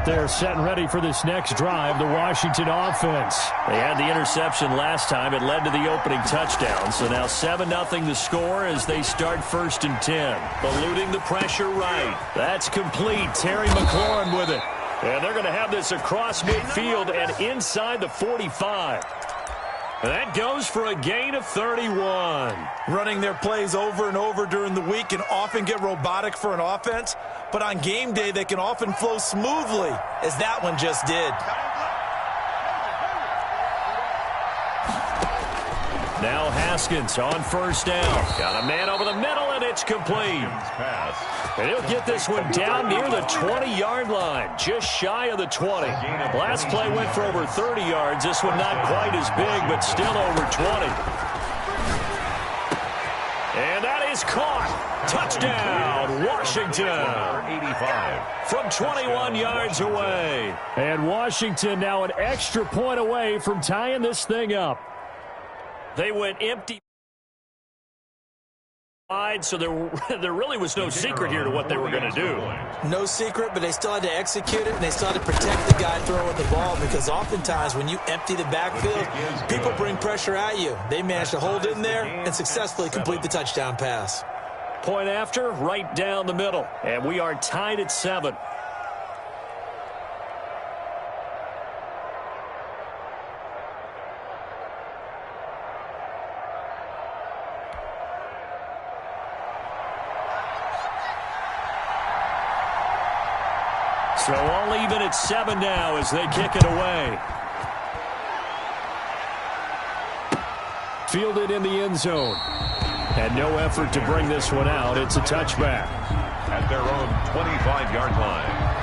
they're set and ready for this next drive, the Washington offense. They had the interception last time. It led to the opening touchdown. So now 7-0 the score as they start 1st and 10. Eluding the pressure right. That's complete. Terry McLaurin with it. And they're going to have this across midfield and inside the 45. That goes for a gain of 31. Running their plays over and over during the week can often get robotic for an offense, but on game day they can often flow smoothly, as that one just did. Now Haskins on 1st down. Got a man over the middle, and it's complete. And he'll get this one down near the 20-yard line, just shy of the 20. Last play went for over 30 yards. This one not quite as big, but still over 20. And that is caught. Touchdown, Washington. 85. From 21 yards away. And Washington now an extra point away from tying this thing up. They went empty. So there really was no secret here to what they were going to do. No secret, but they still had to execute it, and they still had to protect the guy throwing the ball, because oftentimes when you empty the backfield, people bring pressure at you. They managed to hold in there and successfully complete the touchdown pass. Point after, right down the middle, and we are tied at 7. So all even at 7 now as they kick it away. Fielded in the end zone. And no effort to bring this one out. It's a touchback. At their own 25-yard line.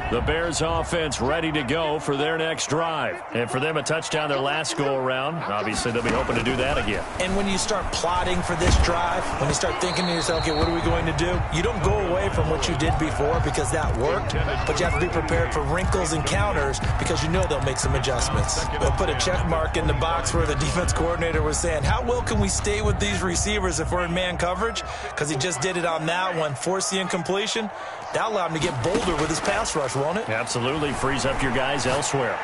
The Bears offense ready to go for their next drive. And for them, a touchdown their last go-around. Obviously, they'll be hoping to do that again. And when you start plotting for this drive, when you start thinking to yourself, okay, what are we going to do? You don't go away from what you did before because that worked, but you have to be prepared for wrinkles and counters because you know they'll make some adjustments. They'll put a check mark in the box where the defense coordinator was saying, how well can we stay with these receivers if we're in man coverage? Because he just did it on that one, force the incompletion. That allowed him to get bolder with his pass rush, won't it? Absolutely. Frees up your guys elsewhere.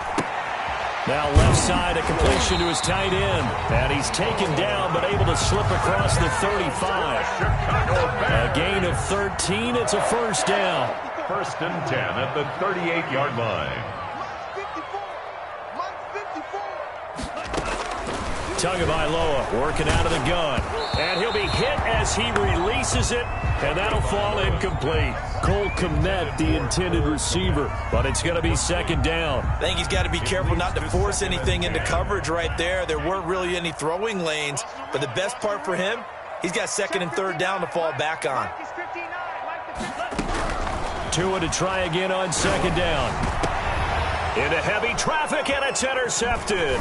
Now left side, a completion to his tight end. And he's taken down, but able to slip across the 35. A gain of 13. It's a 1st down. 1st and 10 at the 38-yard line. Tagovailoa working out of the gun. And he'll be hit as he releases it, and that'll fall incomplete. Cole Kmet, the intended receiver, but it's going to be 2nd down. I think he's got to be careful not to force anything into coverage right there. There weren't really any throwing lanes, but the best part for him, he's got 2nd and 3rd down to fall back on. Tua to try again on 2nd down. Into heavy traffic, and it's intercepted.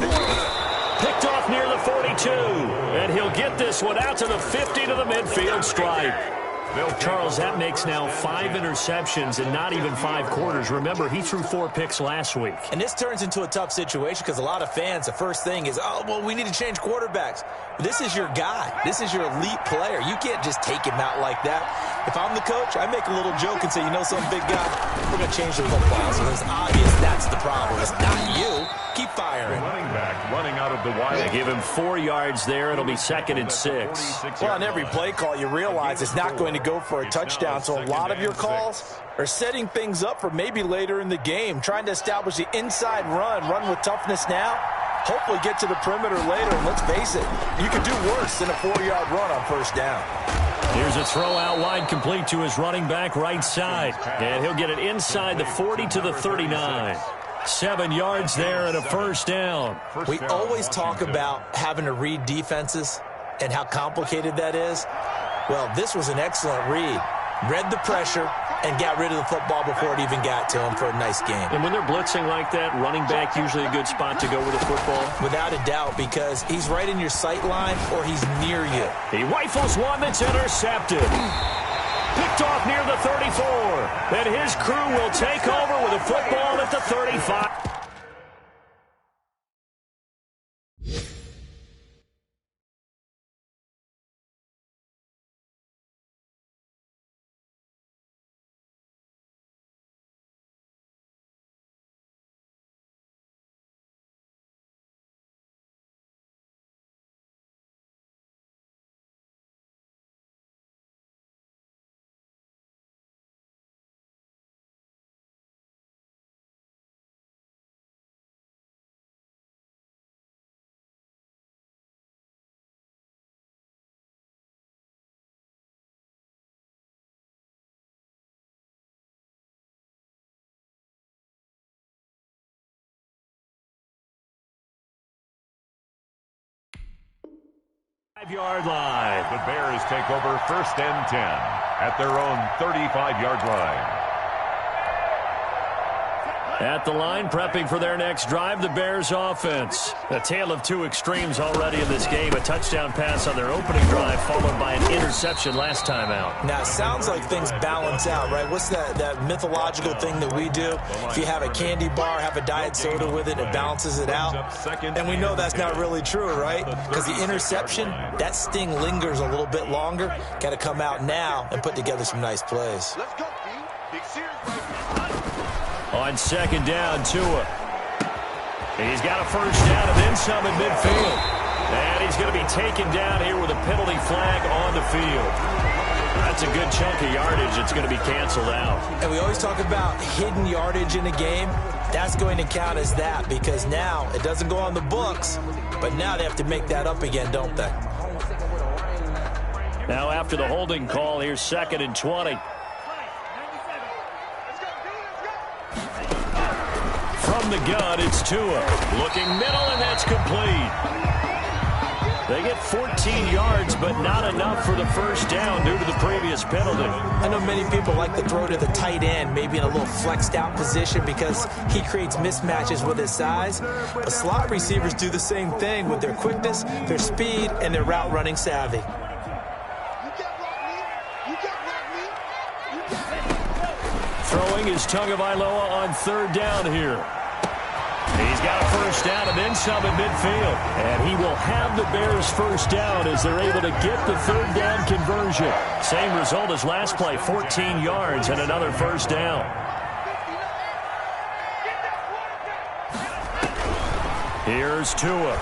Picked off near the 42, and he'll get this one out to the 50 to the midfield stripe. Charles, that makes now 5 interceptions in not even 5 quarters. Remember, he threw 4 picks last week. And this turns into a tough situation because a lot of fans, the first thing is, oh, well, we need to change quarterbacks. This is your guy. This is your elite player. You can't just take him out like that. If I'm the coach, I make a little joke and say, you know something, big guy? We're going to change the football. So it's obvious that's the problem. It's not you. Keep firing. Running back running out of the wide. They give him 4 yards there. It'll be 2nd and 6. Well, on every play call, you realize it's not going to go for a touchdown. So a lot of your calls are setting things up for maybe later in the game, trying to establish the inside run with toughness now, hopefully get to the perimeter later. And let's face it, you could do worse than a 4-yard run on 1st down. Here's a throw out wide, complete to his running back right side. And he'll get it inside the 40 to the 39. 7 yards there and a 1st down. We always talk about having to read defenses and how complicated that is. Well, this was an excellent read. Read the pressure and got rid of the football before it even got to him for a nice game. And when they're blitzing like that, running back usually a good spot to go with the football? Without a doubt, because he's right in your sight line or he's near you. He rifles one that's intercepted. Picked off near the 34. And his crew will take over with a football at the 35. Yard line. The Bears take over 1st and 10 at their own 35-yard line. At the line, prepping for their next drive, the Bears offense. A tale of two extremes already in this game. A touchdown pass on their opening drive, followed by an interception last time out. Now, it sounds like things balance out, right? What's that mythological thing that we do? If you have a candy bar, have a diet soda with it, it balances it out. And we know that's not really true, right? Because the interception, that sting lingers a little bit longer. Got to come out now and put together some nice plays. Let's go, D. Big series right here. On 2nd down, Tua. He's got a 1st down and then some in midfield. And he's going to be taken down here with a penalty flag on the field. That's a good chunk of yardage. It's going to be canceled out. And we always talk about hidden yardage in a game. That's going to count as that because now it doesn't go on the books, but now they have to make that up again, don't they? Now after the holding call, here's 2nd and 20. From the gun, it's Tua. Looking middle, and that's complete. They get 14 yards, but not enough for the 1st down due to the previous penalty. I know many people like to throw to the tight end, maybe in a little flexed out position because he creates mismatches with his size. But slot receivers do the same thing with their quickness, their speed, and their route running savvy. Throwing is Tagovailoa on 3rd down here. He's got a 1st down and then some in midfield. And he will have the Bears 1st down as they're able to get the 3rd down conversion. Same result as last play, 14 yards and another 1st down. Here's Tua.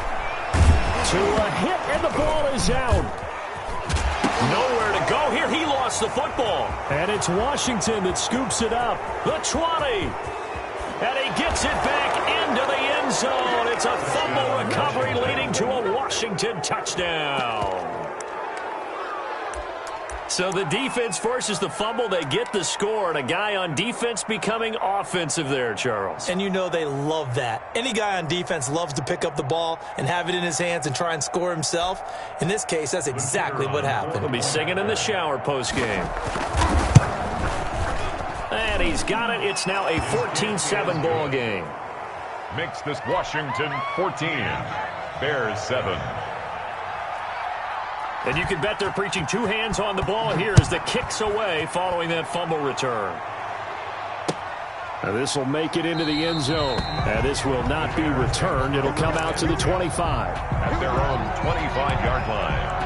Tua hit and the ball is out. Nowhere to go here. He lost the football. And it's Washington that scoops it up. The 20. And he gets it back into the end zone. It's a fumble recovery leading to a Washington touchdown. So the defense forces the fumble. They get the score. And a guy on defense becoming offensive there, Charles. And you know they love that. Any guy on defense loves to pick up the ball and have it in his hands and try and score himself. In this case, that's exactly what happened. He'll be singing in the shower postgame. And he's got it. It's now a 14-7 ball game. Makes this Washington 14. Bears 7. And you can bet they're preaching 2 hands on the ball here as the kick's away following that fumble return. Now this will make it into the end zone. And this will not be returned. It'll come out to the 25. At their own 25-yard line.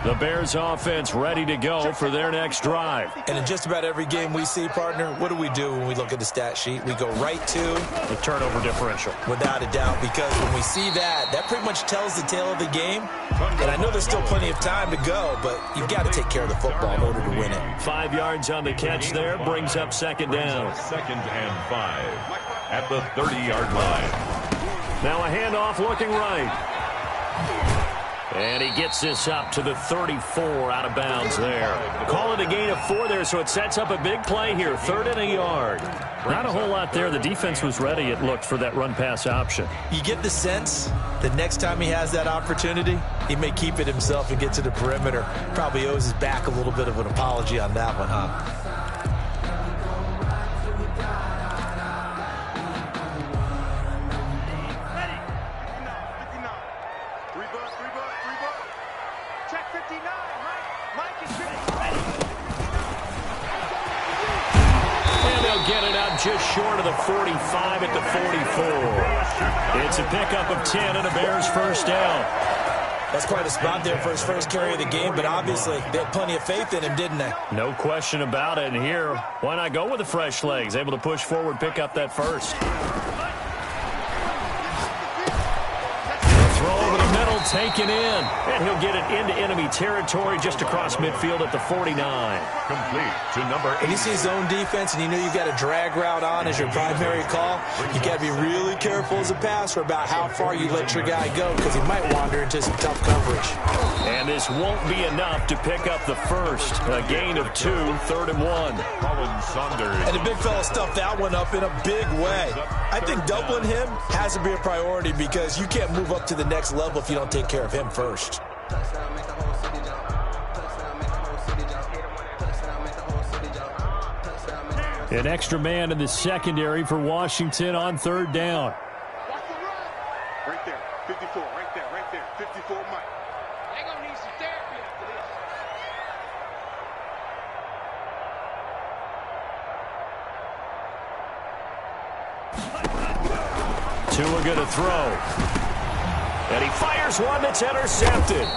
The Bears offense ready to go for their next drive. And in just about every game we see, partner, what do we do when we look at the stat sheet? We go right to the turnover differential. Without a doubt, because when we see that, that pretty much tells the tale of the game. And I know there's still plenty of time to go, but you've got to take care of the football in order to win it. 5 yards on the catch there, brings up 2nd down. 2nd and 5 at the 30-yard line. Now a handoff looking right. And he gets this up to the 34 out of bounds there. Call it a gain of 4 there, so it sets up a big play here. 3rd and a yard. Not a whole lot there. The defense was ready, it looked, for that run-pass option. You get the sense that next time he has that opportunity, he may keep it himself and get to the perimeter. Probably owes his back a little bit of an apology on that one, huh? just short of the 45 at the 44. It's a pickup of 10 and a Bears first down. That's quite a spot there for his first carry of the game, but obviously they had plenty of faith in him, didn't they? No question about it. And here, why not go with the fresh legs? Able to push forward, pick up that first. Throw over the middle, taken in. And he'll get it into enemy territory just across midfield at the 49. Complete to number 8. When you see zone defense and you know you've got a drag route on as your primary call, you got to be really careful as a passer about how far you let your guy go because he might wander into some tough coverage. And this won't be enough to pick up the first. A gain of 2, 3rd and 1. Colin Saunders. And the big fella stuffed that one up in a big way. I think doubling him has to be a priority because you can't move up to the next level if you don't take care of him first. An extra man in the secondary for Washington on 3rd down. Right there, 54, right there, 54 Mike. They're going to need some therapy after this. Tua going to throw. And he fires one that's intercepted.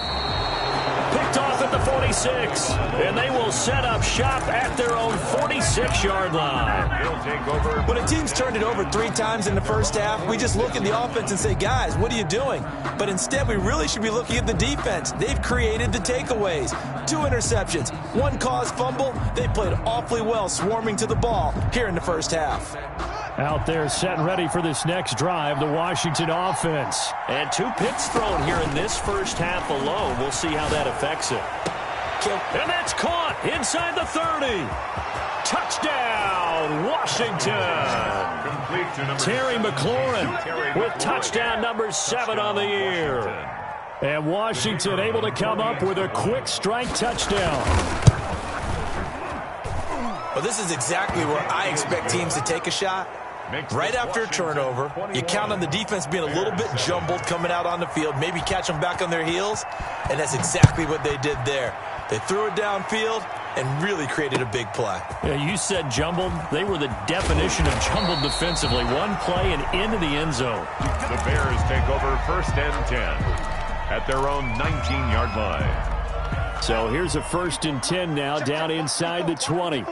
Picked off at the 46. And they will set up shop at their own 46-yard line. He'll take over. When a team's turned it over 3 times in the first half, we just look at the offense and say, guys, what are you doing? But instead, we really should be looking at the defense. They've created the takeaways. 2 interceptions, 1 caused fumble. They played awfully well swarming to the ball here in the first half. Out there set and ready for this next drive, the Washington offense. And 2 picks thrown here in this first half alone. We'll see how that affects it. And that's caught inside the 30. Touchdown, Washington. Complete to number Terry McLaurin with touchdown number 7 on the year. And Washington able to come up with a quick strike touchdown. Well, this is exactly where I expect teams to take a shot. Right after a turnover, you count on the defense being a little bit jumbled coming out on the field, maybe catch them back on their heels, and that's exactly what they did there. They threw it downfield and really created a big play. Yeah, you said jumbled. They were the definition of jumbled defensively. One play and into the end zone. The Bears take over 1st and 10 at their own 19-yard line. So here's a 1st and 10 now down inside the 20.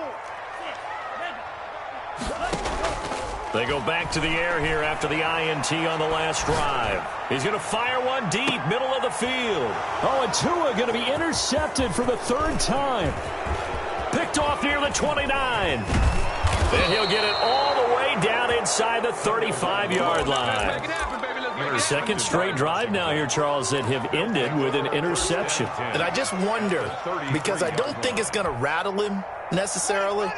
They go back to the air here after the INT on the last drive. He's going to fire one deep, middle of the field. Oh, and Tua going to be intercepted for the 3rd time. Picked off near the 29. And he'll get it all the way down inside the 35-yard line. Second straight drive now here, Charles, that have ended with an interception. And I just wonder, because I don't think it's going to rattle him necessarily,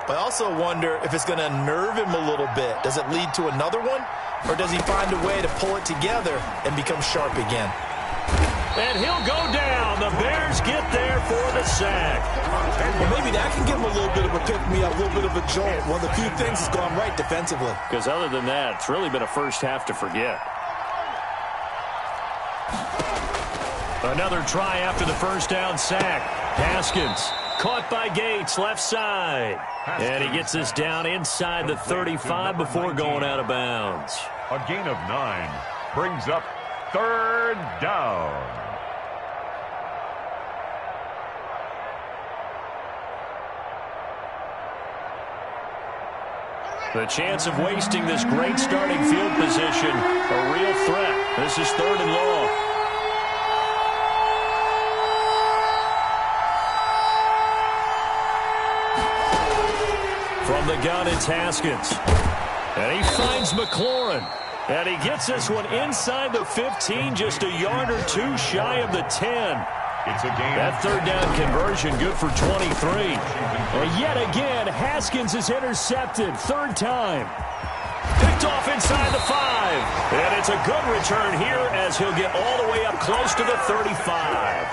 but I also wonder if it's going to unnerve him a little bit. Does it lead to another one? Or does he find a way to pull it together and become sharp again? And he'll go down. The Bears get there for the sack. Well, maybe that can give him a little bit of a pick-me-up, a little bit of a jolt. One of the few things that's gone right defensively. Because other than that, it's really been a first half to forget. Another try after the first down sack. Haskins caught by Gates, left side. And he gets this down inside the 35 before going out of bounds. A gain of 9 brings up 3rd down. The chance of wasting this great starting field position, a real threat. This is 3rd and long. From the gun, it's Haskins. And he finds McLaurin. And he gets this one inside the 15, just a yard or 2 shy of the 10. It's a gain. That 3rd down conversion good for 23. And yet again, Haskins is intercepted. 3rd time. Picked off inside the 5. And it's a good return here as he'll get all the way up close to the 35.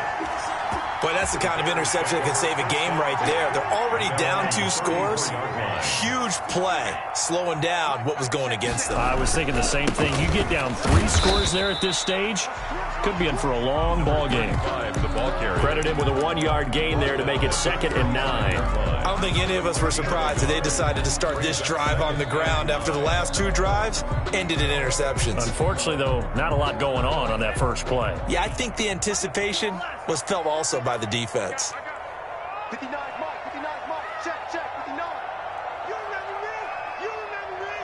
Boy, that's the kind of interception that can save a game right there. They're already down 2 scores. Huge play, slowing down what was going against them. I was thinking the same thing. You get down 3 scores there at this stage, could be in for a long ball game. The ball carrier. Credit him with a 1-yard gain there to make it 2nd and 9. I'm don't think any of us were surprised that they decided to start this drive on the ground after the last 2 drives ended in interceptions. Unfortunately, though, not a lot going on that first play. Yeah, I think the anticipation was felt also by the defense. 59, Mike, 59, Mike, check, 59. You remember me? You remember me?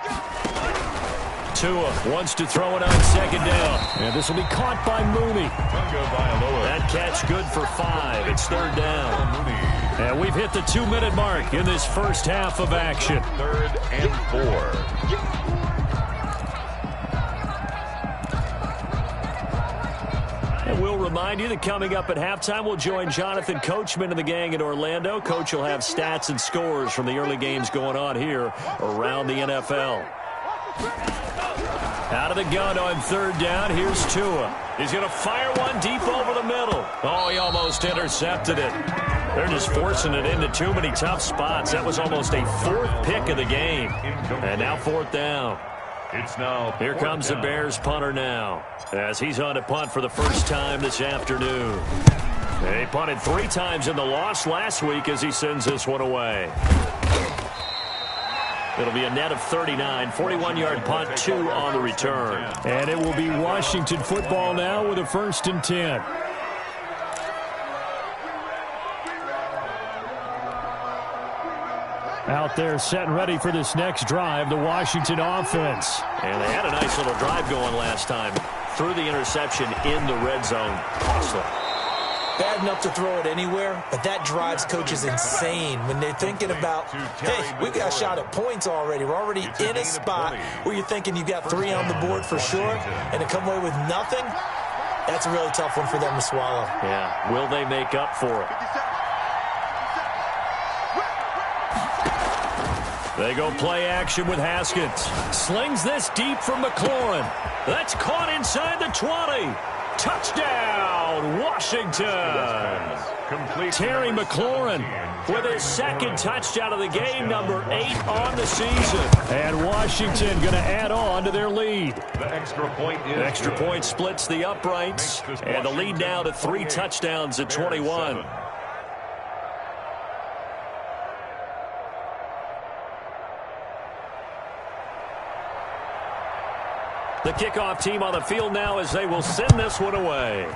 Let's go. Tua wants to throw it on second down. And this will be caught by Mooney. That catch good for 5. It's third down. And we've hit the 2-minute mark in this first half of action. 3rd and 4. And we'll remind you that coming up at halftime, we'll join Jonathan Coachman and the gang in Orlando. Coach will have stats and scores from the early games going on here around the NFL. Out of the gun on third down, here's Tua. He's going to fire one deep over the middle. Oh, he almost intercepted it. They're just forcing it into too many tough spots. That was almost a 4th pick of the game. And now 4th down. It's now Here comes the Bears punter now, as he's on to punt for the first time this afternoon. He punted 3 times in the loss last week as he sends this one away. It'll be a net of 39, 41-yard punt, 2 on the return. And it will be Washington football now with a 1st and 10. Out there set and ready for this next drive, the Washington offense. And they had a nice little drive going last time. Threw the interception in the red zone. Costly. Bad enough to throw it anywhere, but that drives coaches insane when they're thinking about, hey, we got a shot at points already. We're already in a spot where you're thinking you got 3 on the board for sure, and to come away with nothing, that's a really tough one for them to swallow. Yeah, will they make up for it? They go play action with Haskins. Slings this deep from McLaurin. That's caught inside the 20. Touchdown, Washington. Terry McLaurin with his 2nd touchdown of the game, number 8 on the season. And Washington going to add on to their lead. The extra point is Extra point splits the uprights, and the lead now to 3 touchdowns at 21. The kickoff team on the field now as they will send this one away.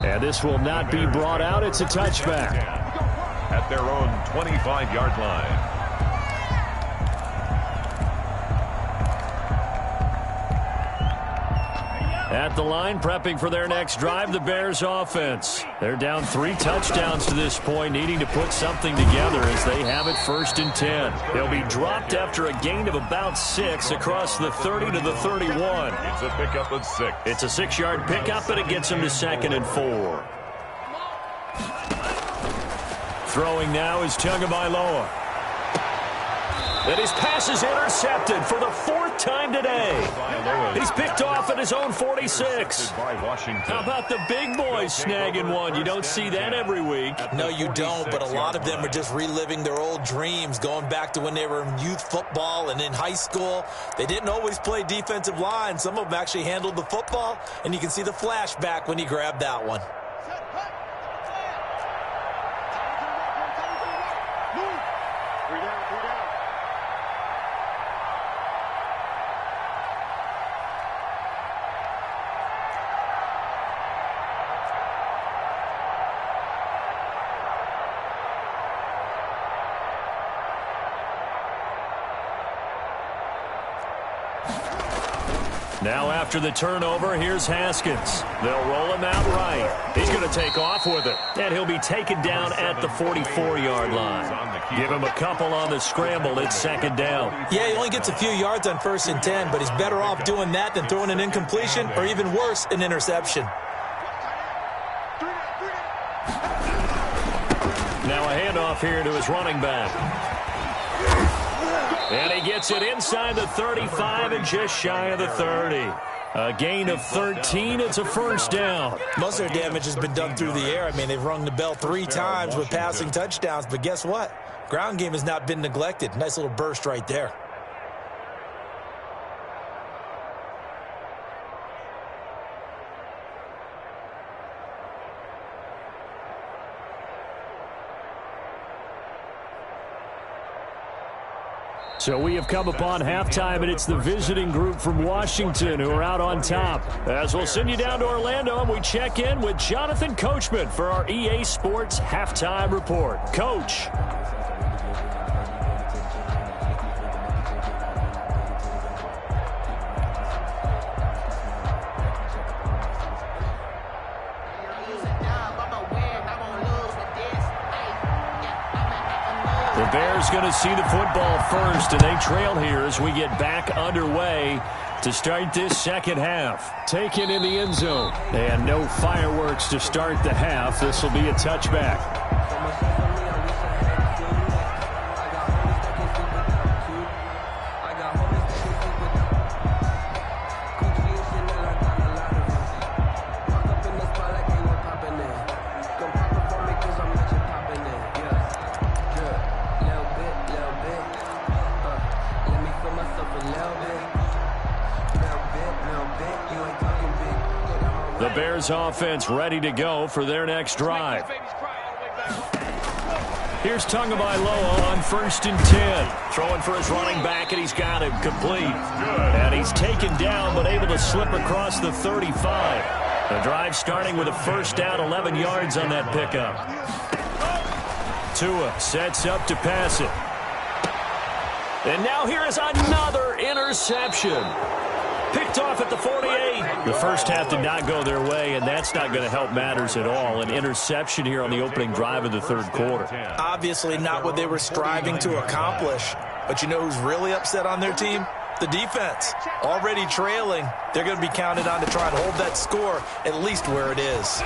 And this will not be brought out. It's a touchback. At their own 25-yard line. At the line, prepping for their next drive, the Bears offense. They're down 3 touchdowns to this point, needing to put something together as they have it 1st and 10. They'll be dropped after a gain of about 6 across the 30 to the 31. It's a pickup of 6. It's a 6-yard pickup, and it gets them to 2nd and 4. Throwing now is Tagovailoa. And his pass is intercepted for the 4th time today. He's picked off at his own 46. How about the big boys snagging one? You don't see that every week. No, you don't, but a lot of them are just reliving their old dreams, going back to when they were in youth football and in high school. They didn't always play defensive line. Some of them actually handled the football, and you can see the flashback when he grabbed that one. Now after the turnover, here's Haskins. They'll roll him out right. He's going to take off with it. And he'll be taken down at the 44-yard line. Give him a couple on the scramble. It's 2nd down. Yeah, he only gets a few yards on 1st and 10, but he's better off doing that than throwing an incompletion or even worse, an interception. Now a handoff here to his running back. And he gets it inside the 35 and just shy of the 30. A gain of 13. It's a 1st down. Most of their damage has been done through the air. I mean, they've rung the bell 3 times with passing touchdowns. But guess what? Ground game has not been neglected. Nice little burst right there. So we have come upon halftime, and it's the visiting group from Washington who are out on top. As we'll send you down to Orlando, and we check in with Jonathan Coachman for our EA Sports Halftime Report. Coach. The Bears going to see the football first, and they trail here as we get back underway to start this second half. Taken in the end zone. And no fireworks to start the half. This will be a touchback. The Bears offense ready to go for their next drive. Here's Tagovailoa on 1st and 10. Throwing for his running back, and he's got him complete. And he's taken down, but able to slip across the 35. The drive starting with a first down, 11 yards on that pickup. Tua sets up to pass it. And now here is another interception. Picked off at the 48. The first half did not go their way, and that's not going to help matters at all. An interception here on the opening drive of the third quarter. Obviously not what they were striving to accomplish. But you know who's really upset on their team? The defense. Already trailing. They're going to be counted on to try and hold that score at least where it is.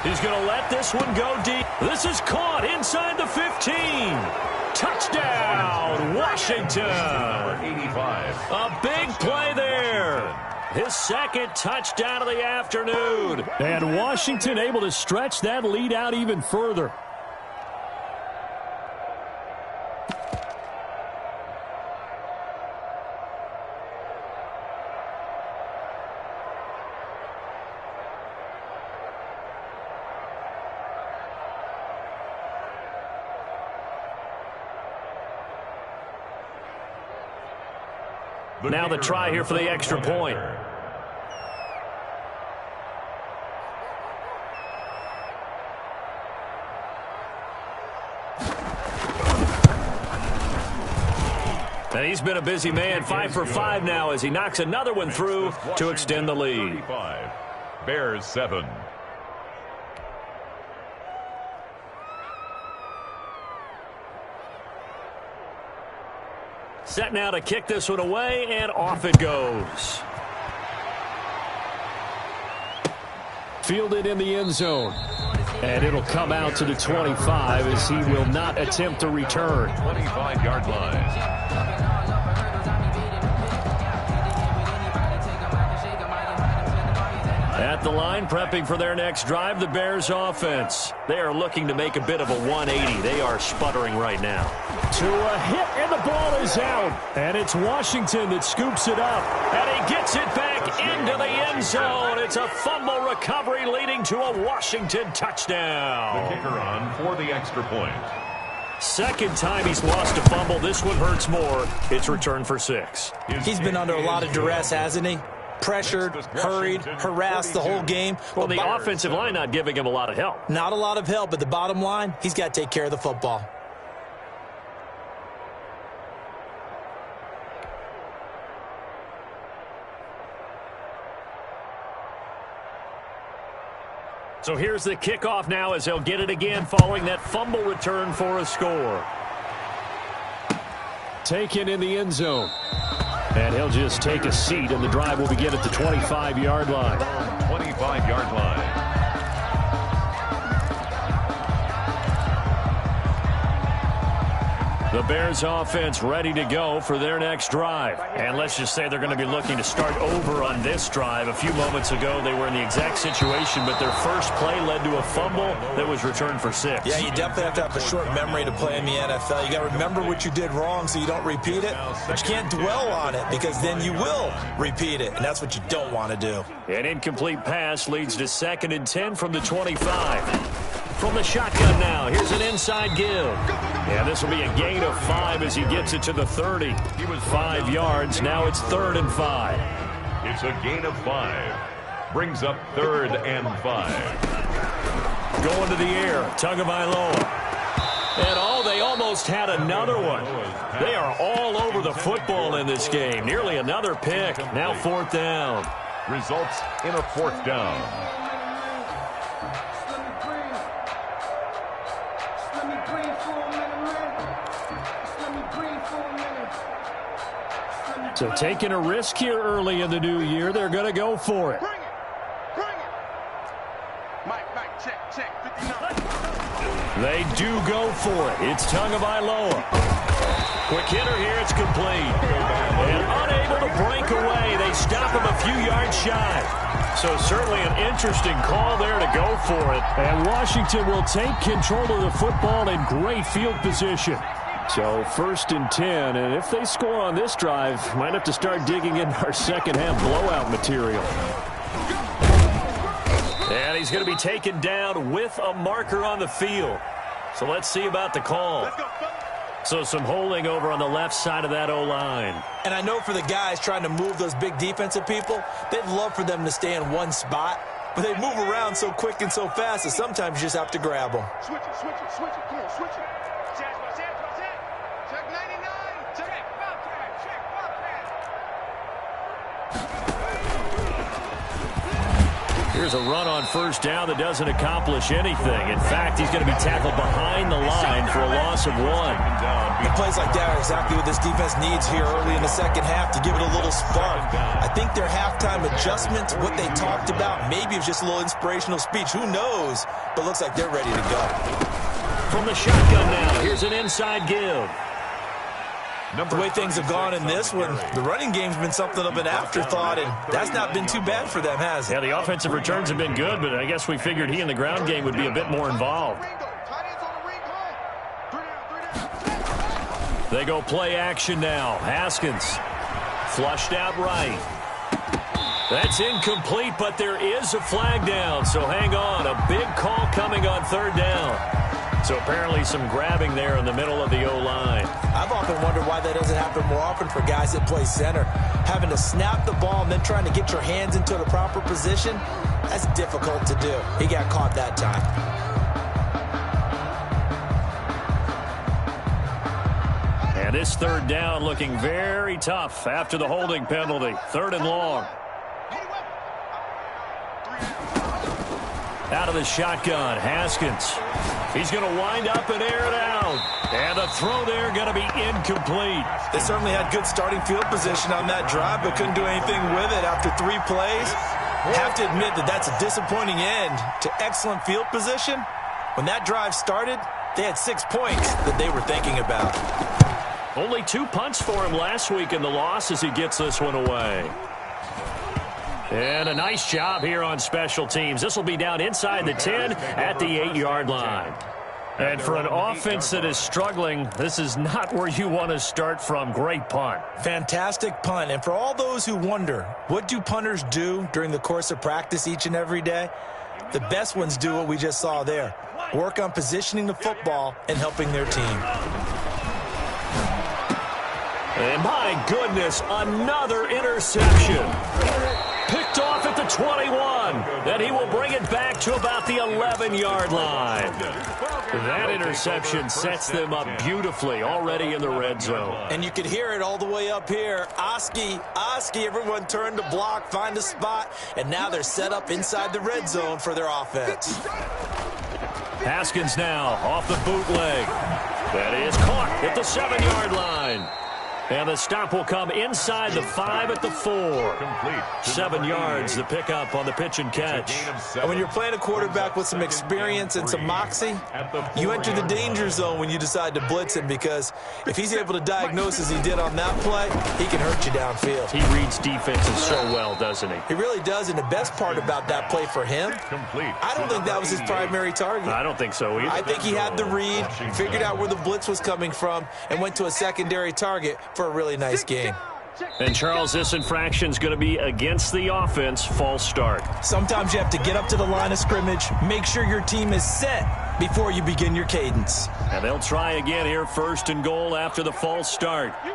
He's going to let this one go deep. This is caught inside the 15. Touchdown, Washington. 85. A big play there. His second touchdown of the afternoon. And Washington able to stretch that lead out even further. Now the try here for the extra point. And he's been a busy man, 5 for 5 now as he knocks another one through to extend the lead. Bears 7. Set now to kick this one away, and off it goes. Fielded in the end zone. And it'll come out to the 25 as he will not attempt to return. 25-yard line. At the line, prepping for their next drive, the Bears offense. They are looking to make a bit of a 180. They are sputtering right now. To a hit, and the ball is out. And it's Washington that scoops it up. And he gets it back into the end zone. It's a fumble recovery leading to a Washington touchdown. The kicker on for the extra point. Second time he's lost a fumble. This one hurts more. It's returned for 6. He's been under a lot of duress, hasn't he? Pressured, hurried, harassed the whole game. Well, the offensive line not giving him a lot of help. Not a lot of help, but the bottom line, he's got to take care of the football. So here's the kickoff now as they'll get it again following that fumble return for a score. Taken in the end zone. And he'll just take a seat, and the drive will begin at the 25-yard line. 25-yard line. The Bears offense ready to go for their next drive. And let's just say they're going to be looking to start over on this drive. A few moments ago, they were in the exact situation, but their first play led to a fumble that was returned for 6. Yeah, you definitely have to have a short memory to play in the NFL. You got to remember what you did wrong so you don't repeat it, but you can't dwell on it because then you will repeat it, and that's what you don't want to do. An incomplete pass leads to 2nd and 10 from the 25. From the shotgun now, here's an inside give. And this will be a gain of 5 as he gets it to the 30. He was 5 yards. Now it's 3rd and 5. It's a gain of 5. Brings up 3rd and 5. Going to the air, Tagovailoa. And they almost had another one. They are all over the football in this game. Nearly another pick. Now 4th down. Results in a 4th down. So taking a risk here early in the new year, they're going to go for it. Bring it. Mike, check, 59. They do go for it. It's Tagovailoa. Quick hitter here, it's complete. And unable to break away. They stop him a few yards shy. So certainly an interesting call there to go for it. And Washington will take control of the football in great field position. So 1st and 10, and if they score on this drive, might have to start digging in our second half blowout material. And he's going to be taken down with a marker on the field. So let's see about the call. So some holding over on the left side of that O-line. And I know for the guys trying to move those big defensive people, they'd love for them to stay in one spot. But they move around so quick and so fast that sometimes you just have to grab them. Switch it. Come on, switch it. Check 99. Check Bobcat. Here's a run on 1st down that doesn't accomplish anything. In fact, he's going to be tackled behind the line for a loss of 1. And plays like that are exactly what this defense needs here early in the second half to give it a little spark. I think their halftime adjustments, what they talked about, maybe it was just a little inspirational speech. Who knows? But looks like they're ready to go. From the shotgun now, here's an inside give. The way things have gone in this one, the running game's been something of an afterthought, and that's not been too bad for them, has it? Yeah, the offensive returns have been good, but I guess we figured he in the ground game would be a bit more involved. They go play action now. Haskins flushed out right. That's incomplete, but there is a flag down, so hang on. A big call coming on 3rd down. So apparently some grabbing there in the middle of the O-line. I've often wondered why that doesn't happen more often for guys that play center. Having to snap the ball and then trying to get your hands into the proper position, that's difficult to do. He got caught that time. And this 3rd down looking very tough after the holding penalty. 3rd and long. Out of the shotgun, Haskins. He's going to wind up and air it out. And the throw there going to be incomplete. They certainly had good starting field position on that drive, but couldn't do anything with it after 3 plays. Have to admit that that's a disappointing end to excellent field position. When that drive started, they had 6 points that they were thinking about. Only 2 punts for him last week in the loss as he gets this one away. And a nice job here on special teams. This will be down inside the 10 at the 8-yard line. And for an offense that is struggling, this is not where you want to start from. Great punt. Fantastic punt. And for all those who wonder, what do punters do during the course of practice each and every day? The best ones do what we just saw there. Work on positioning the football and helping their team. And my goodness, another interception. Picked off at the 21. Then he will bring it back to about the 11-yard line. That interception sets them up beautifully already in the red zone. And you could hear it all the way up here. Oski, everyone turned to block, find a spot, and now they're set up inside the red zone for their offense. Haskins now off the bootleg. That is caught at the 7-yard line. And the stop will come inside the 5 at the 4. Complete. 7 yards, the pickup on the pitch and catch. And when you're playing a quarterback with some experience and some moxie, you enter the danger zone when you decide to blitz him, because if he's able to diagnose as he did on that play, he can hurt you downfield. He reads defenses so well, doesn't he? He really does, and the best part about that play for him, I don't think that was his primary target. I don't think so either. I think he had the read, figured out where the blitz was coming from, and went to a secondary target for a really nice game. And Charles, this infraction is going to be against the offense. False start. Sometimes you have to get up to the line of scrimmage, make sure your team is set, before you begin your cadence. And they'll try again here, 1st and goal after the false start. Hey,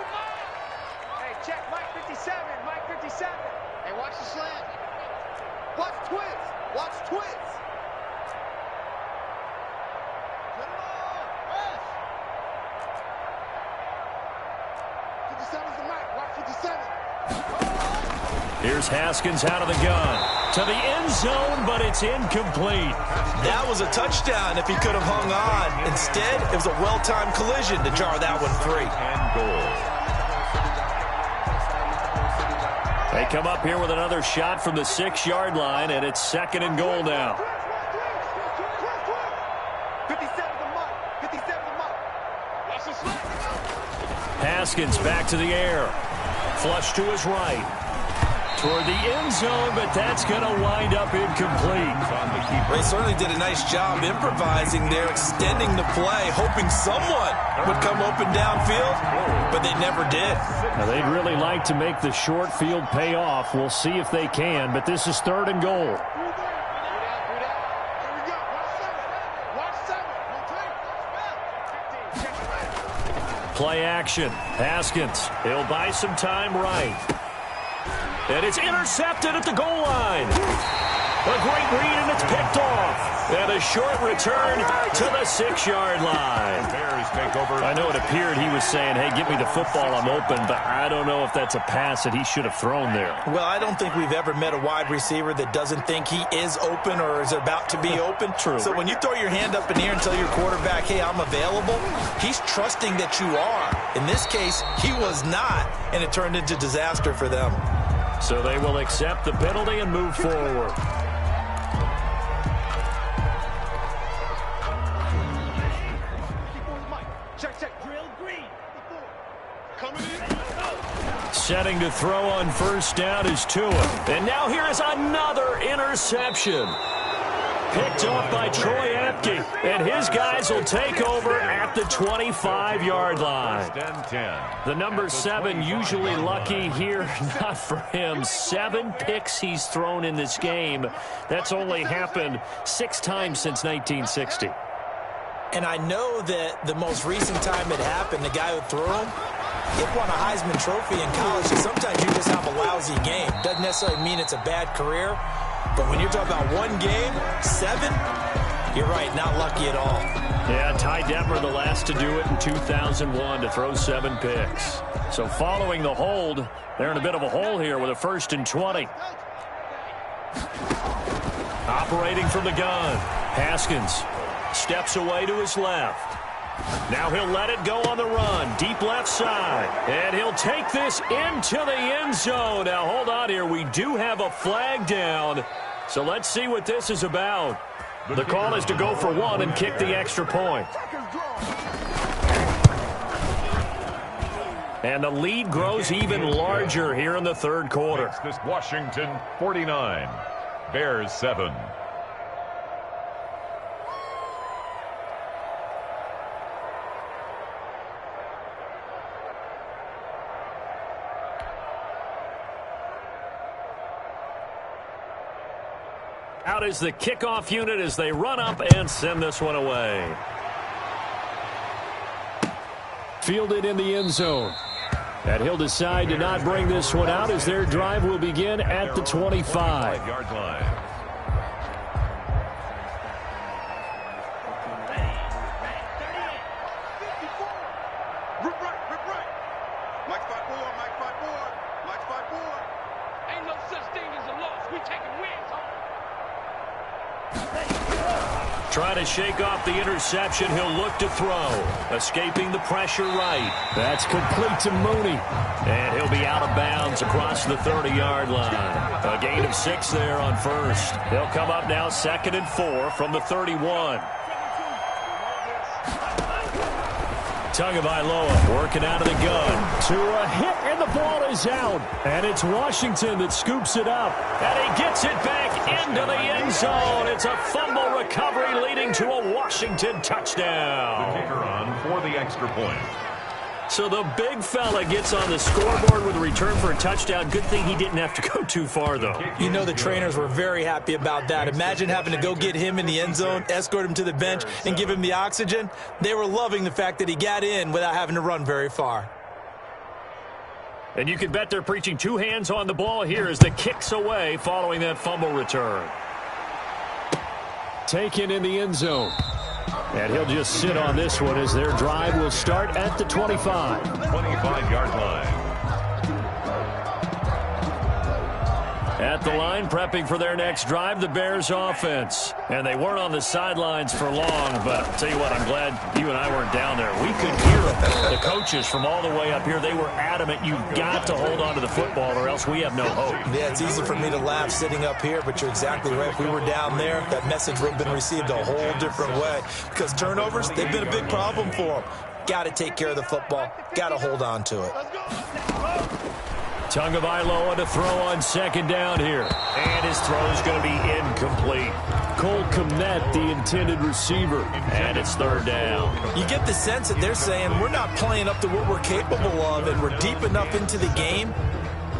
check Mike 57. Mike 57. Hey, watch the slant. Watch twins. Watch twins. Get him on. Rush. 57's the Mike. Watch 57. Here's Haskins out of the gun. To the end zone, but it's incomplete. That was a touchdown if he could have hung on. Instead, it was a well-timed collision to jar that one free. And goal. They come up here with another shot from the 6-yard line, and it's 2nd and goal now. 57's the Mike. 57's the Mike. Watch the slant. Haskins back to the air. Flush to his right. Toward the end zone, but that's going to wind up incomplete. They certainly did a nice job improvising there, extending the play, hoping someone would come open downfield, but they never did. Now, they'd really like to make the short field pay off. We'll see if they can, but this is 3rd and goal. Play action. Haskins. He'll buy some time right. And it's intercepted at the goal line. A great read, and it's picked off. And a short return to the 6-yard line. Bears take over. I know it appeared he was saying, hey, give me the football, I'm open, but I don't know if that's a pass that he should have thrown there. Well, I don't think we've ever met a wide receiver that doesn't think he is open or is about to be open. True. So when you throw your hand up in the air and tell your quarterback, hey, I'm available, he's trusting that you are. In this case, he was not, and it turned into disaster for them. So they will accept the penalty and move forward. Setting to throw on 1st down is Tua. And now here is another interception. Picked off by Troy Apke. And his guys will take over at the 25-yard line. The number 7 usually lucky here. Not for him. 7 picks he's thrown in this game. That's only happened 6 times since 1960. And I know that the most recent time it happened, the guy who threw him, he won a Heisman Trophy in college. And sometimes you just have a lousy game. Doesn't necessarily mean it's a bad career. But when you're talking about one game, 7, you're right, not lucky at all. Yeah, Ty Detmer, the last to do it in 2001, to throw 7 picks. So following the hold, they're in a bit of a hole here with a 1st and 20. Operating from the gun, Haskins steps away to his left. Now he'll let it go on the run, deep left side. And he'll take this into the end zone. Now, hold on here. We do have a flag down. So let's see what this is about. The call is to go for 1 and kick the extra point. And the lead grows even larger here in the 3rd quarter. This Washington 49, Bears 7. Out is the kickoff unit as they run up and send this one away. Fielded in the end zone. And he'll decide to not bring this one out as their drive will begin at the 25-yard line. Trying to shake off the interception. He'll look to throw. Escaping the pressure right. That's complete to Mooney. And he'll be out of bounds across the 30-yard line. A gain of 6 there on 1st. They'll come up now 2nd and 4 from the 31. Tagovailoa working out of the gun. To a hit, and the ball is out. And it's Washington that scoops it up. And he gets it back into the end zone. It's a fumble recovery leading to a Washington touchdown. The kicker on for the extra point. So the big fella gets on the scoreboard with a return for a touchdown. Good thing he didn't have to go too far, though. You know the trainers were very happy about that. Imagine having to go get him in the end zone, escort him to the bench, and give him the oxygen. They were loving the fact that he got in without having to run very far. And you can bet they're preaching two hands on the ball here as the kick's away following that fumble return. Taken in the end zone. And he'll just sit on this one as their drive will start at the 25. 25-yard line. At the line, prepping for their next drive, the Bears offense. And they weren't on the sidelines for long, but I'll tell you what, I'm glad you and I weren't down there. We could hear them. The coaches from all the way up here, they were adamant, you've got to hold on to the football or else we have no hope. Yeah, it's easy for me to laugh sitting up here, but you're exactly right. If we were down there, that message would have been received a whole different way. Because turnovers, they've been a big problem for them. Got to take care of the football. Got to hold on to it. Tagovailoa to throw on second down here. And his throw is going to be incomplete. Cole Kmet, the intended receiver. And it's third down. You get the sense that they're saying we're not playing up to what we're capable of, and we're deep enough into the game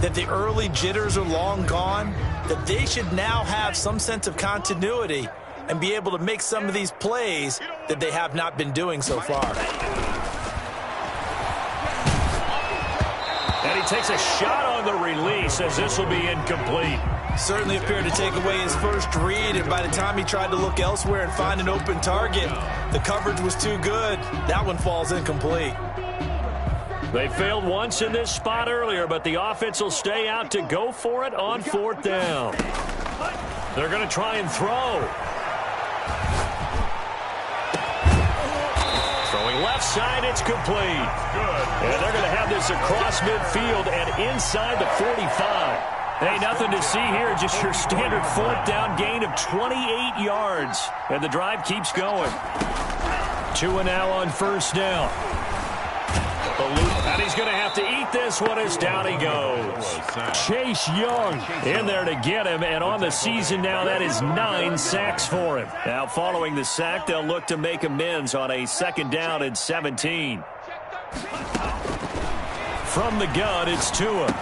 that the early jitters are long gone, that they should now have some sense of continuity and be able to make some of these plays that they have not been doing so far. And he takes a shot on the release as this will be incomplete. Certainly appeared to take away his first read, and by the time he tried to look elsewhere and find an open target, the coverage was too good. That one falls incomplete. They failed once in this spot earlier, but the offense will stay out to go for it on fourth down. They're going to try and throw. Throwing left side, it's complete. And they're going to have this across midfield and inside the 45. Hey, nothing to see here, just your standard fourth down gain of 28 yards. And the drive keeps going. 2 now on first down. And he's going to have to eat this one as down he goes. Chase Young in there to get him, and on the season now, that is 9 sacks for him. Now, following the sack, they'll look to make amends on a second down and 17. From the gun, it's Tua.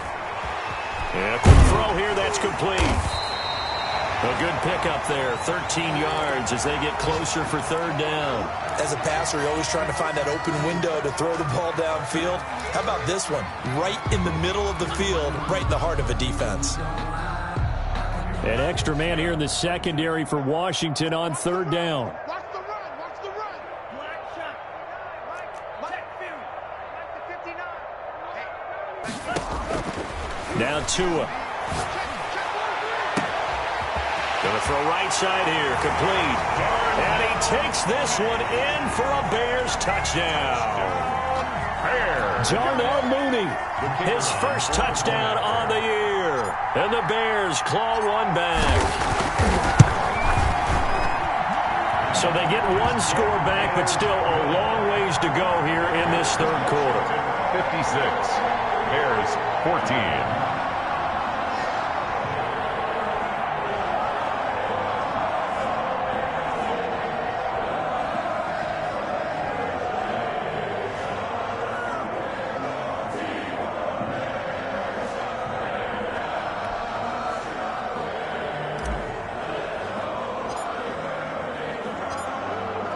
And a quick throw here, that's complete. A good pickup there, 13 yards as they get closer for third down. As a passer, you're always trying to find that open window to throw the ball downfield. How about this one? Right in the middle of the field, right in the heart of a defense. An extra man here in the secondary for Washington on third down. Watch the run, watch the run. Black shot. Mike, the 59. Now Tua. Going to throw right side here, complete. And he takes this one in for a Bears touchdown. Darnell Mooney, his first touchdown on the year. And the Bears claw one back. So they get one score back, but still a long ways to go here in this third quarter. 56, Bears 14.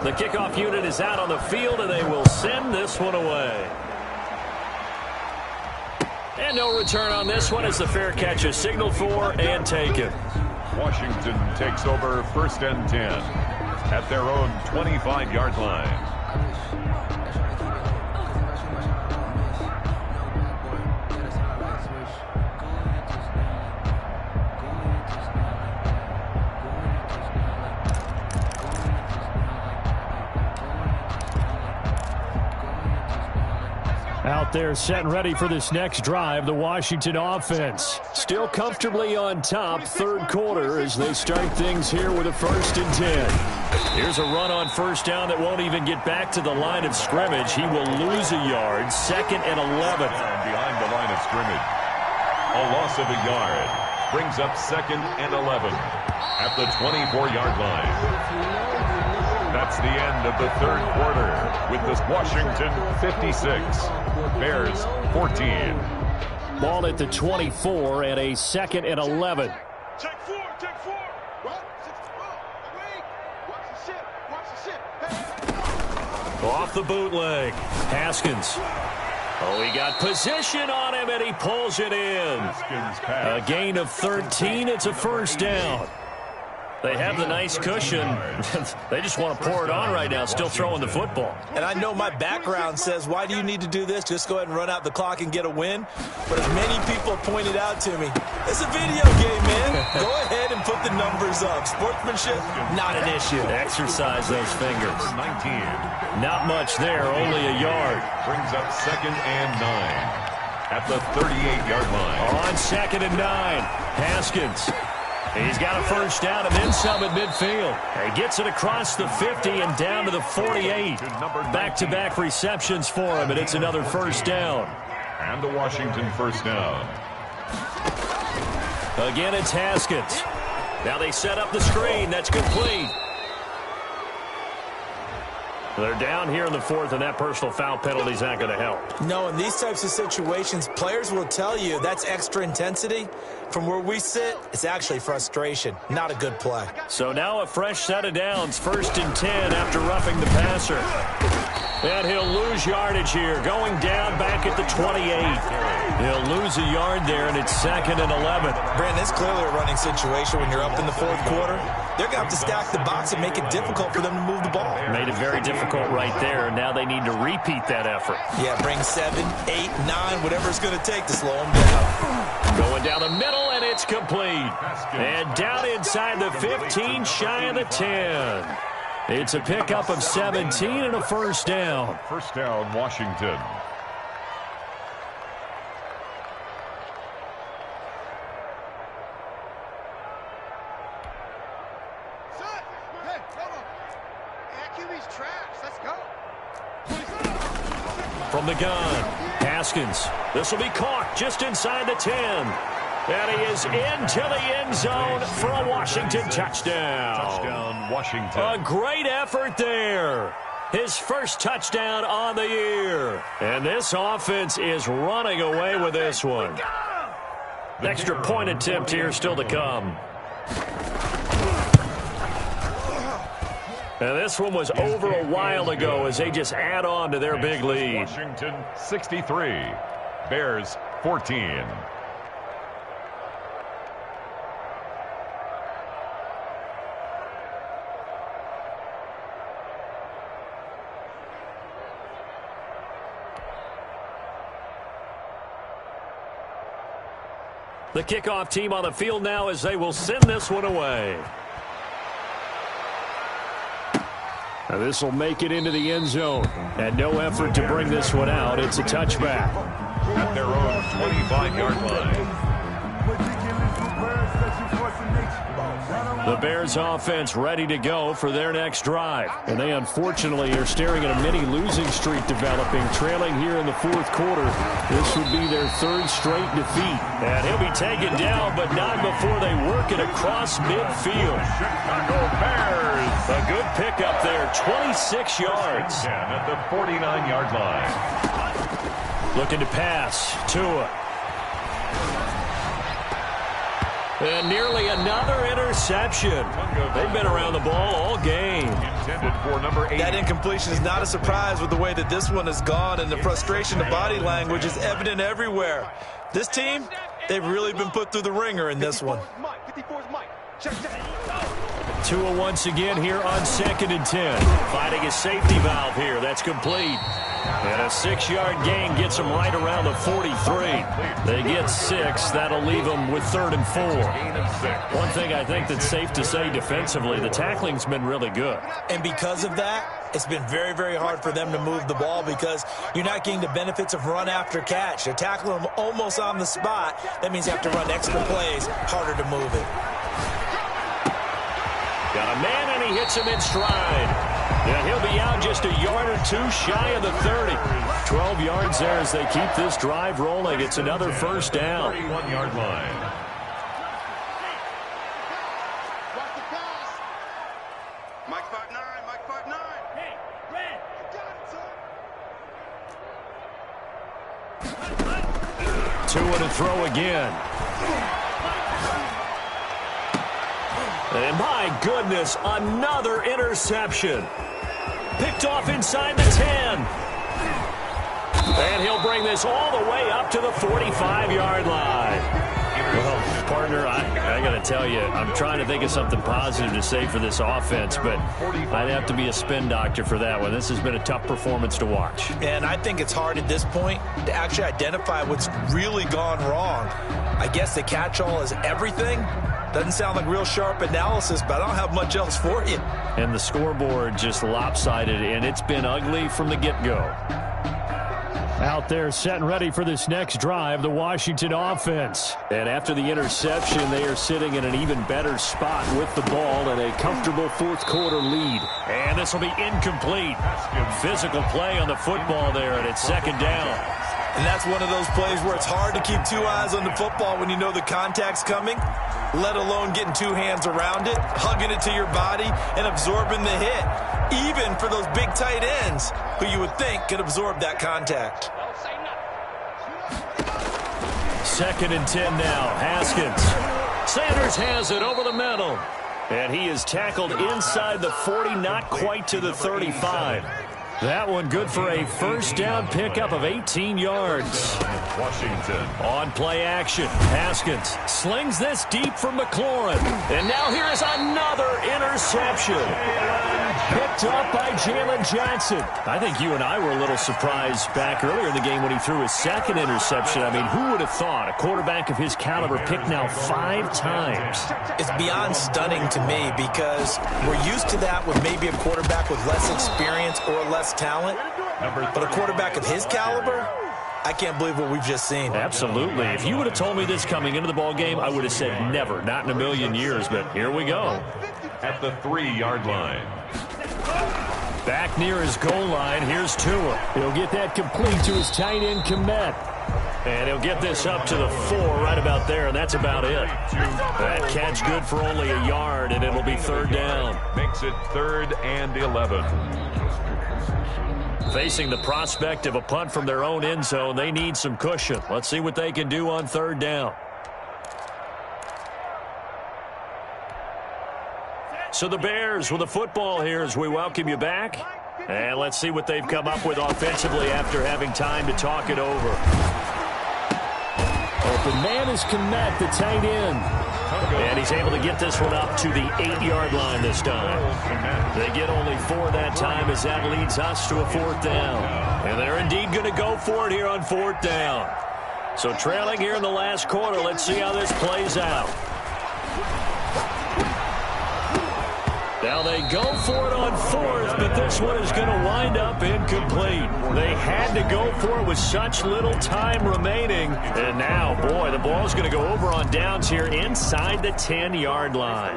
The kickoff unit is out on the field, and they will send this one away. And no return on this one as the fair catch is signaled for and taken. Washington takes over first and 10 at their own 25-yard line. Out there set and ready for this next drive, the Washington offense. Still comfortably on top, third quarter, as they start things here with a first and 10. Here's a run on first down that won't even get back to the line of scrimmage. He will lose a yard, second and 11. Behind the line of scrimmage. A loss of a yard brings up second and 11 at the 24-yard line. That's the end of the third quarter with this Washington 56, Bears 14. Ball at the 24 and a 2nd and 11. Take four. What? Wait. Watch the ship. Hey. Off the bootleg. Haskins. Oh, he got position on him, and he pulls it in. A gain of 13. It's a first down. They have the nice cushion. They just want to pour it on right now, still throwing the football. And I know my background says, why do you need to do this? Just go ahead and run out the clock and get a win. But as many people pointed out to me, it's a video game, man. Go ahead and put the numbers up. Sportsmanship, not an issue. Exercise those fingers. 19. Not much there, only a yard. Brings up 2nd and 9 at the 38-yard line. On 2nd and 9, Haskins. He's got a first down and then some at midfield. He gets it across the 50 and down to the 48. Back-to-back receptions for him, and it's another first down. And the Washington first down. Again, it's Haskins. Now they set up the screen. That's complete. They're down here in the 4th, and that personal foul penalty is not going to help. No, in these types of situations, players will tell you that's extra intensity. From where we sit, it's actually frustration. Not a good play. So now a fresh set of downs. 1st and 10 after roughing the passer. And he'll lose yardage here. Going down back at the 28. He'll lose a yard there, and it's 2nd and 11. Brandon, it's clearly a running situation when you're up in the 4th quarter. They're going to have to stack the box and make it difficult for them to move the ball. Made it very difficult right there. Now they need to repeat that effort. Yeah, bring 7, 8, 9, whatever it's going to take to slow them down. Going down the middle, and it's complete. And down inside the 15, shy of the 10. It's a pickup of 17 and a first down. First down, Washington. QB's trash. Let's go. From the gun, Haskins. This will be caught just inside the 10. And he is into the end zone for a Washington touchdown. Touchdown, Washington. A great effort there. His first touchdown on the year. And this offense is running away with this one. Extra point attempt here still to come. And this one was over a while ago as they just add on to their big lead. Washington 63, Bears 14. The kickoff team on the field now as they will send this one away. Now this will make it into the end zone. And no effort to bring this one out. It's a touchback. At their own 25-yard line. The Bears offense ready to go for their next drive. And they unfortunately are staring at a mini losing streak developing, trailing here in the 4th quarter. This would be their 3rd straight defeat. And he'll be taken down, but not before they work it across midfield. Chicago Bears. A good pickup there, 26 yards. At the 49-yard line. Looking to pass. Tua. And nearly another interception. They've been around the ball all game. Intended for number 8. That incompletion is not a surprise with the way that this one has gone, and the frustration of body language is evident everywhere. This team, they've really been put through the ringer in this one. 54's Mike. Check. Tua once again here on 2nd and 10. Finding a safety valve here. That's complete. And a 6-yard gain gets them right around the 43. They get 6. That'll leave them with 3rd and 4. One thing I think that's safe to say defensively, the tackling's been really good. And because of that, it's been very, very hard for them to move the ball because you're not getting the benefits of run after catch. They're tackling them almost on the spot. That means you have to run extra plays, harder to move it. Got a man, and he hits him in stride. And he'll be out just a yard or two shy of the 30. 12 yards there as they keep this drive rolling. It's another first down. 31-yard line. Watch the pass. Mike 5'9", Mike 5'9". Tua to throw again. And my goodness, another interception. Picked off inside the 10. And he'll bring this all the way up to the 45-yard line. Well, partner, I got to tell you, I'm trying to think of something positive to say for this offense, but I'd have to be a spin doctor for that one. This has been a tough performance to watch. And I think it's hard at this point to actually identify what's really gone wrong. I guess the catch-all is everything. Doesn't sound like real sharp analysis, but I don't have much else for you. And the scoreboard just lopsided, and it's been ugly from the get-go. Out there set and ready for this next drive, the Washington offense. And after the interception, they are sitting in an even better spot with the ball and a comfortable fourth-quarter lead. And this will be incomplete. Physical play on the football there, and it's second down. And that's one of those plays where it's hard to keep two eyes on the football when you know the contact's coming, let alone getting two hands around it, hugging it to your body, and absorbing the hit, even for those big tight ends who you would think could absorb that contact. Second and 10 now. Haskins. Sanders has it over the middle. And he is tackled inside the 40, not quite to the 35. That one good for a first down pickup of 18 yards. Washington. On play action, Haskins slings this deep from McLaurin. And now here is another interception. Picked up by Jalen Johnson. I think you and I were a little surprised back earlier in the game when he threw his second interception. I mean, who would have thought a quarterback of his caliber picked now 5 times? It's beyond stunning to me because we're used to that with maybe a quarterback with less experience or less talent. But a quarterback of his caliber, I can't believe what we've just seen. Absolutely. If you would have told me this coming into the ball game, I would have said never, not in a million years. But here we go. At the 3-yard line. Back near his goal line, here's Tua. He'll get that complete to his tight end, Komet. And he'll get this up to the 4 right about there, and that's about it. That catch good for only a yard, and it'll be third down. Makes it 3rd and 11. Facing the prospect of a punt from their own end zone, they need some cushion. Let's see what they can do on third down. So the Bears with the football here as we welcome you back. And let's see what they've come up with offensively after having time to talk it over. Open man is Komet, the tight end. And he's able to get this one up to the 8-yard line this time. They get only 4 that time as that leads us to a 4th down. And they're indeed going to go for it here on 4th down. So trailing here in the last quarter, let's see how this plays out. Now they go for it on 4th, but this one is going to wind up incomplete. They had to go for it with such little time remaining. And now, boy, the ball's going to go over on downs here inside the 10-yard line.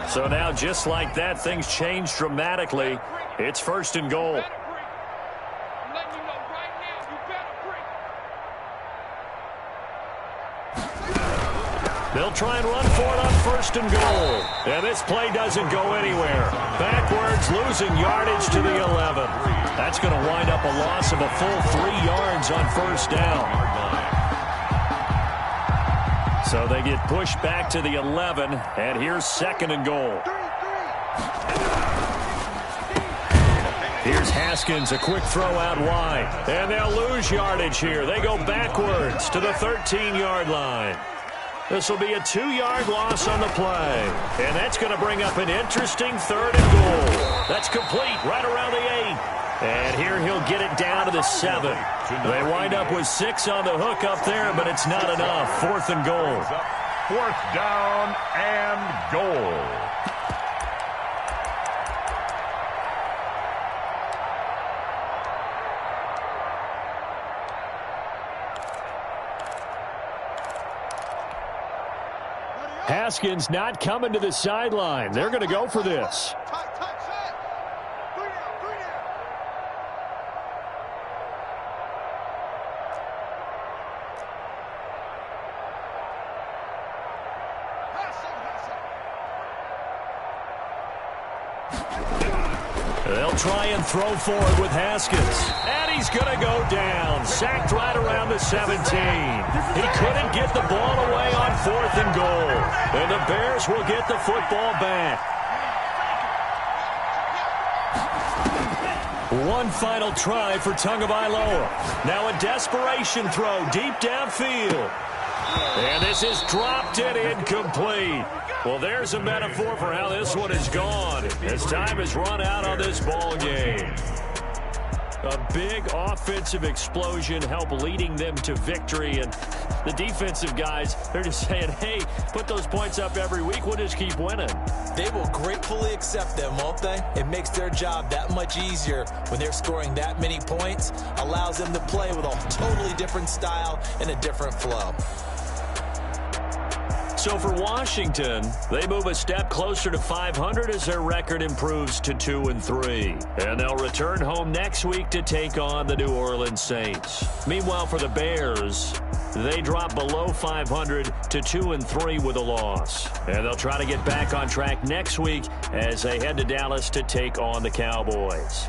So now, just like that, things change dramatically. It's 1st and goal. They'll try and run for it on 1st and goal. And this play doesn't go anywhere. Backwards, losing yardage to the 11. That's going to wind up a loss of a full 3 yards on 1st down. So they get pushed back to the 11, and here's 2nd and goal. Here's Haskins, a quick throw out wide. And they'll lose yardage here. They go backwards to the 13-yard line. This will be a 2-yard loss on the play. And that's going to bring up an interesting 3rd and goal. That's complete right around the 8. And here he'll get it down to the 7. They wind up with 6 on the hook up there, but it's not enough. 4th and goal. 4th down and goal. Haskins not coming to the sideline. They're going to go for this. They'll They'll try and throw for it with Haskins. And he's going to go down. Sacked right around the 17. He couldn't get the ball away on 4th and goal. And the Bears will get the football back. One final try for Tagovailoa. Now a desperation throw deep downfield. And this is dropped and incomplete. Well, there's a metaphor for how this one is gone as time has run out on this ball game. A big offensive explosion helped leading them to victory. And the defensive guys, they're just saying, hey, put those points up every week. We'll just keep winning. They will gratefully accept them, won't they? It makes their job that much easier when they're scoring that many points. Allows them to play with a totally different style and a different flow. So for Washington, they move a step closer to 500 as their record improves to 2-3. And they'll return home next week to take on the New Orleans Saints. Meanwhile, for the Bears, they drop below 500 to 2-3 with a loss. And they'll try to get back on track next week as they head to Dallas to take on the Cowboys.